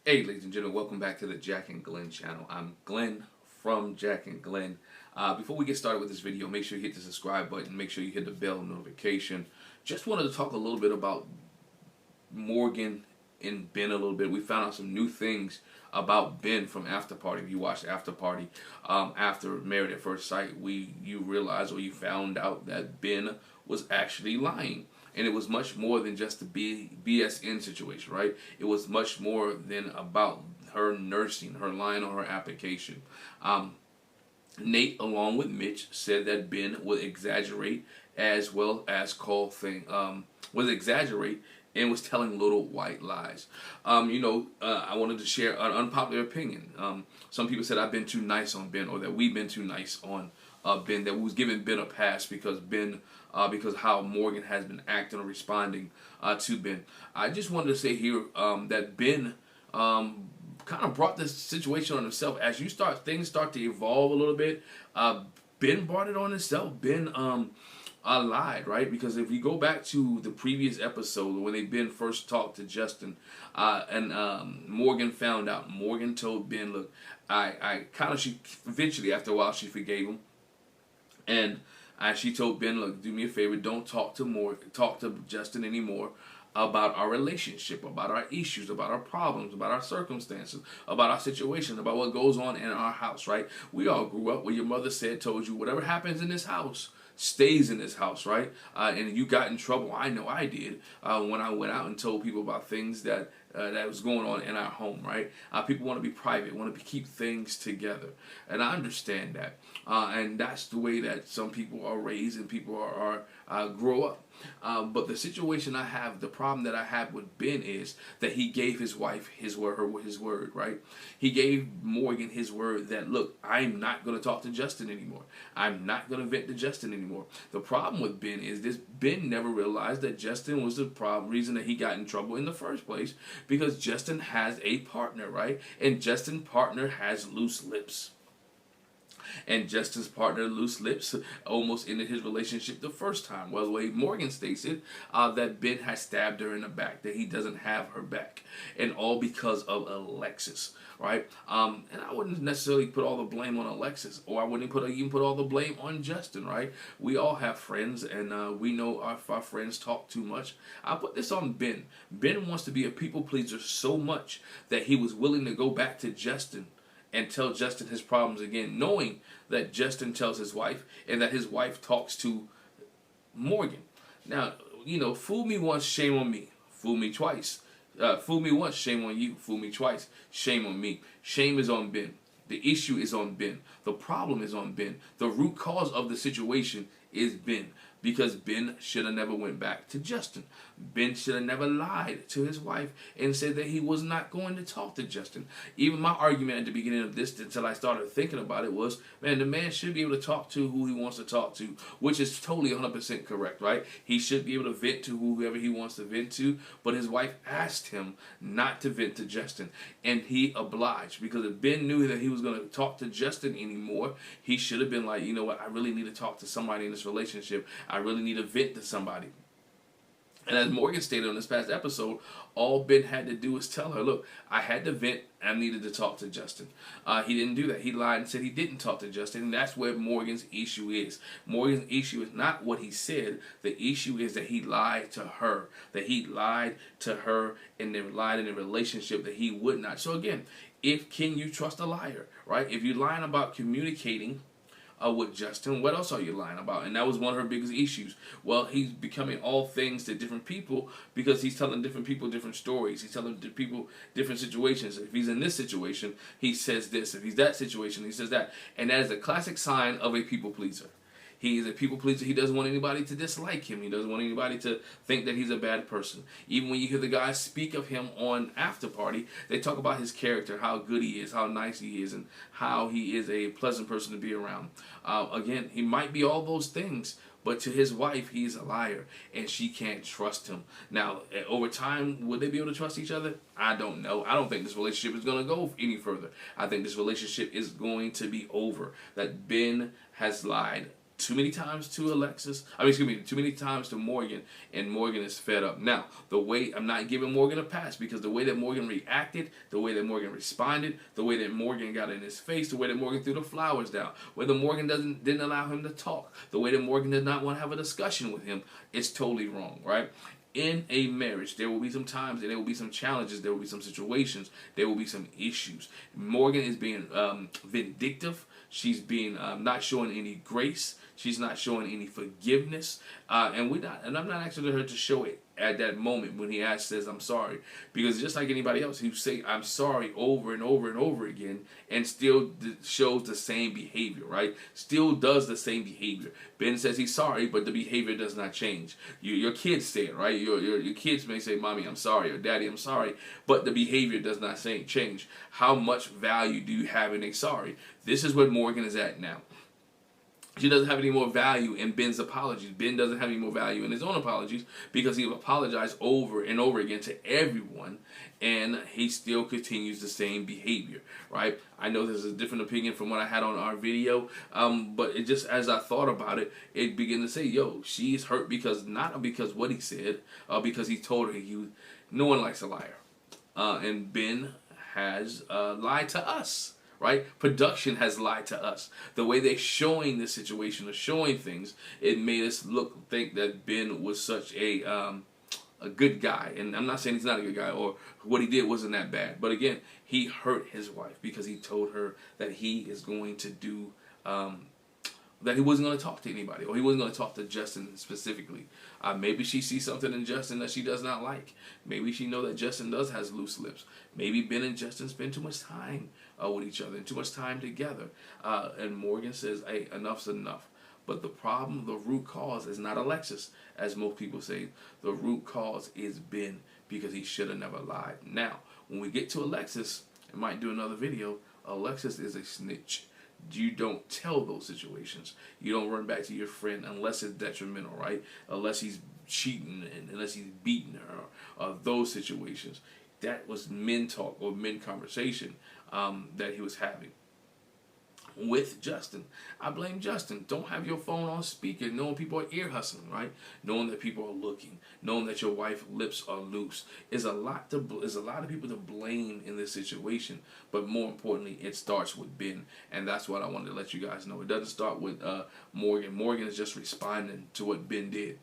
Hey, ladies and gentlemen, welcome back to the Jack and Glen channel. I'm Glen from Jack and Glen. Before we get started with this video, make sure you hit the subscribe button. Make sure you hit the bell notification. Just wanted to talk a little bit about Morgan and Binh a little bit. We found out some new things about Binh from After Party. If you watched After Party after Married at First Sight, you realized or you found out that Binh was actually lying. And it was much more than just the BSN situation, right? It was much more than about her nursing, her lying on her application. Nate, along with Mitch, said that Binh would exaggerate as well as was exaggerate and was telling little white lies. I wanted to share an unpopular opinion. Some people said I've been too nice on Binh, or that we've been too nice on Binh, that we was giving Binh a pass because how Morgan has been acting or responding to Binh. I just wanted to say here that Binh kind of brought this situation on himself. As things start to evolve a little bit, Binh brought it on himself. Binh lied, right? Because if you go back to the previous episode when Binh first talked to Justin, and Morgan found out. Morgan told Binh, "Look, she eventually after a while she forgave him, and she told Binh, look, do me a favor, don't talk to Justin anymore about our relationship, about our issues, about our problems, about our circumstances, about our situation, about what goes on in our house, right? We all grew up where your mother told you, whatever happens in this house stays in this house, right? And you got in trouble. I know I did when I went out and told people about things that was going on in our home, right? People want to be private, want to keep things together, and I understand that. And that's the way that some people are raised and people grow up. But the situation the problem that I have with Binh is that he gave his wife his word, right? He gave Morgan his word that, look, I'm not going to talk to Justin anymore. I'm not going to vent to Justin anymore. The problem with Binh is Binh never realized that Justin was the reason that he got in trouble in the first place, because Justin has a partner, right? And Justin's partner has loose lips. And Justin's partner, loose lips, almost ended his relationship the first time. Well, the way Morgan states it, that Binh has stabbed her in the back, that he doesn't have her back, and all because of Alexis, right? And I wouldn't necessarily put all the blame on Alexis, or I wouldn't even put all the blame on Justin, right? We all have friends, and we know if our friends talk too much. I put this on Binh. Binh wants to be a people pleaser so much that he was willing to go back to Justin and tell Justin his problems again, knowing that Justin tells his wife and that his wife talks to Morgan. Now, fool me once, shame on me. Fool me twice. Fool me once, shame on you. Fool me twice, shame on me. Shame is on Binh. The issue is on Binh. The problem is on Binh. The root cause of the situation is Binh. Because Binh should have never went back to Justin. Binh should have never lied to his wife and said that he was not going to talk to Justin. Even my argument at the beginning of this, until I started thinking about it, was, man, the man should be able to talk to who he wants to talk to, which is totally 100% correct, right? He should be able to vent to whoever he wants to vent to, but his wife asked him not to vent to Justin, and he obliged. Because if Binh knew that he was going to talk to Justin anymore, he should have been like, you know what, I really need to talk to somebody in this relationship. I really need to vent to somebody. And as Morgan stated on this past episode, all Binh had to do was tell her, look, I had to vent, I needed to talk to Justin. He didn't do that. He lied and said he didn't talk to Justin, and that's where Morgan's issue is. Morgan's issue is not what he said. The issue is that he lied to her. That he lied to her and then lied in a relationship that he would not. So again, can you trust a liar, right? If you're lying about communicating with Justin, what else are you lying about? And that was one of her biggest issues. Well, he's becoming all things to different people because he's telling different people different stories. He's telling people different situations. If he's in this situation, he says this. If he's that situation, he says that. And that is a classic sign of a people pleaser. He is a people pleaser. He doesn't want anybody to dislike him. He doesn't want anybody to think that he's a bad person. Even when you hear the guys speak of him on After Party, they talk about his character, how good he is, how nice he is, and how he is a pleasant person to be around. Again, he might be all those things, but to his wife, he's a liar, and she can't trust him. Now, over time, would they be able to trust each other? I don't know. I don't think this relationship is going to go any further. I think this relationship is going to be over. That Binh has lied too many times to Alexis. I mean, excuse me, too many times to Morgan, and Morgan is fed up. Now, the way, I'm not giving Morgan a pass, because the way that Morgan reacted, the way that Morgan responded, the way that Morgan got in his face, the way that Morgan threw the flowers down, whether Morgan didn't allow him to talk, the way that Morgan did not want to have a discussion with him, it's totally wrong, right? In a marriage, there will be some times, and there will be some challenges, there will be some situations, there will be some issues. Morgan is being vindictive. She's being not showing any grace. She's not showing any forgiveness, and I'm not asking her to show it at that moment when he says I'm sorry, because just like anybody else who say I'm sorry over and over and over again and still shows the same behavior, right? Still does the same behavior. Ben says he's sorry, but the behavior does not change. Your kids say it, right? Your kids may say, "Mommy, I'm sorry," or "Daddy, I'm sorry," but the behavior does not change. How much value do you have in a sorry? This is where Morgan is at now. She doesn't have any more value in Ben's apologies. Ben doesn't have any more value in his own apologies, because he apologized over and over again to everyone, and he still continues the same behavior, right? I know there's a different opinion from what I had on our video, but it just, as I thought about it, it began to say, yo, she's hurt because, not because what he said, because he told her no one likes a liar. And Ben has lied to us. Right? Production has lied to us. The way they're showing this situation or showing things, it made us think that Ben was such a good guy. And I'm not saying he's not a good guy, or what he did wasn't that bad. But again, he hurt his wife because he told her that he is going to do, that he wasn't going to talk to anybody, or he wasn't going to talk to Justin specifically. Maybe she sees something in Justin that she does not like. Maybe she knows that Justin has loose lips. Maybe Ben and Justin spend too much time with each other and too much time together. And Morgan says, hey, enough's enough. But the problem, the root cause is not Alexis, as most people say. The root cause is Ben, because he should have never lied. Now, when we get to Alexis, I might do another video, Alexis is a snitch. You don't tell those situations. You don't run back to your friend unless it's detrimental, right? Unless he's cheating, and unless he's beating her, or those situations. That was men talk or men conversation that he was having with Justin. I blame Justin. Don't have your phone on speaker, knowing people are ear hustling, right? Knowing that people are looking, knowing that your wife's lips are loose. Is a lot of people to blame in this situation. But more importantly, it starts with Ben, and that's what I wanted to let you guys know. It doesn't start with Morgan. Morgan is just responding to what Ben did,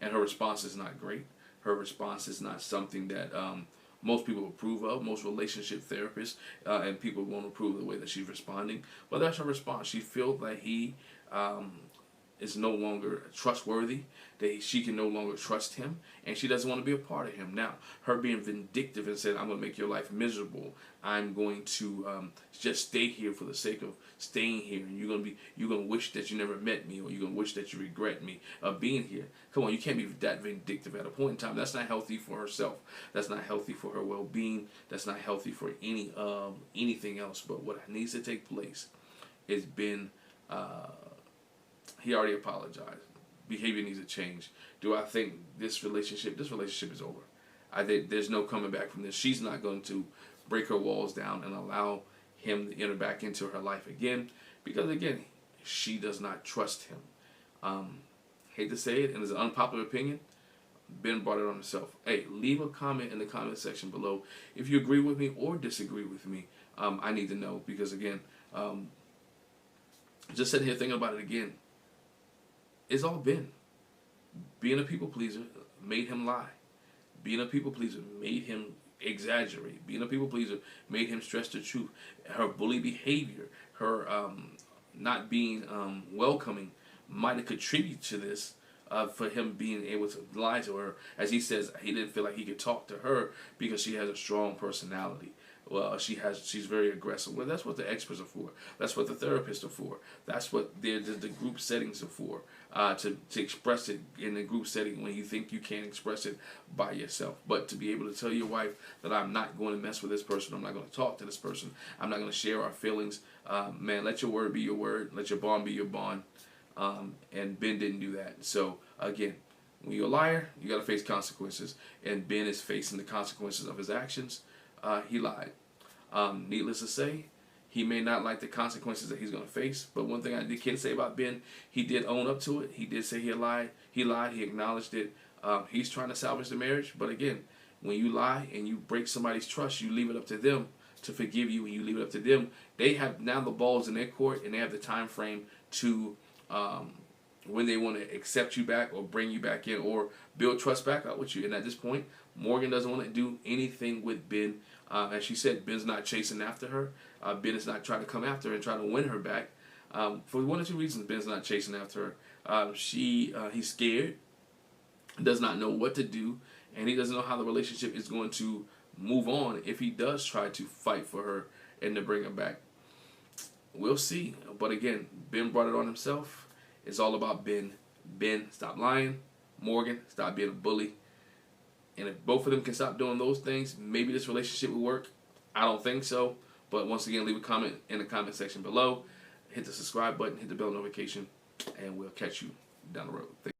and her response is not great. Her response is not something that most people approve of. Most relationship therapists and people won't approve of the way that she's responding. But that's her response. She feels that he is no longer trustworthy, that she can no longer trust him, and she doesn't want to be a part of him. Now, her being vindictive and saying, I'm going to make your life miserable. I'm going to just stay here for the sake of staying here, and you're going to wish that you never met me, or you're going to wish that you regret me being here. Come on, you can't be that vindictive at a point in time. That's not healthy for herself. That's not healthy for her well-being. That's not healthy for anything else. But what needs to take place is Ben. He already apologized. Behavior needs to change. Do I think this relationship is over? I think there's no coming back from this. She's not going to break her walls down and allow him to enter back into her life again, because again, she does not trust him. Hate to say it, and it's an unpopular opinion. Ben brought it on himself. Hey, leave a comment in the comment section below if you agree with me or disagree with me. I need to know, because again, just sitting here thinking about it again, it's all Ben. Being a people pleaser made him lie. Being a people pleaser made him exaggerate. Being a people pleaser made him stress the truth. Her bully behavior, her not being welcoming, might have contributed to this, for him being able to lie to her. As he says, he didn't feel like he could talk to her because she has a strong personality. Well, she's very aggressive. Well, that's what the experts are for. That's what the therapists are for. That's what the group settings are for. To express it in a group setting when you think you can't express it by yourself. But to be able to tell your wife that I'm not going to mess with this person, I'm not going to talk to this person, I'm not going to share our feelings. Man, let your word be your word. Let your bond be your bond. And Ben didn't do that. So again, when you're a liar, you got to face consequences. And Ben is facing the consequences of his actions. He lied. Needless to say, He may not like the consequences that he's going to face, but one thing I can say about Binh, he did own up to it. He did say he lied. He acknowledged it. He's trying to salvage the marriage, but again, when you lie and you break somebody's trust, you leave it up to them to forgive you, and you leave it up to them. They have now the balls in their court, and they have the time frame to when they want to accept you back or bring you back in or build trust back up with you. And at this point, Morgan doesn't want to do anything with Binh. As she said, Binh's not chasing after her. Binh is not trying to come after her and try to win her back. For one or two reasons, Binh's not chasing after her. He's scared, does not know what to do, and he doesn't know how the relationship is going to move on if he does try to fight for her and to bring her back. We'll see. But again, Binh brought it on himself. It's all about Binh. Binh, stop lying. Morgan, stop being a bully. And if both of them can stop doing those things, maybe this relationship will work. I don't think so. But once again, leave a comment in the comment section below. Hit the subscribe button, hit the bell notification, and we'll catch you down the road. Thank you.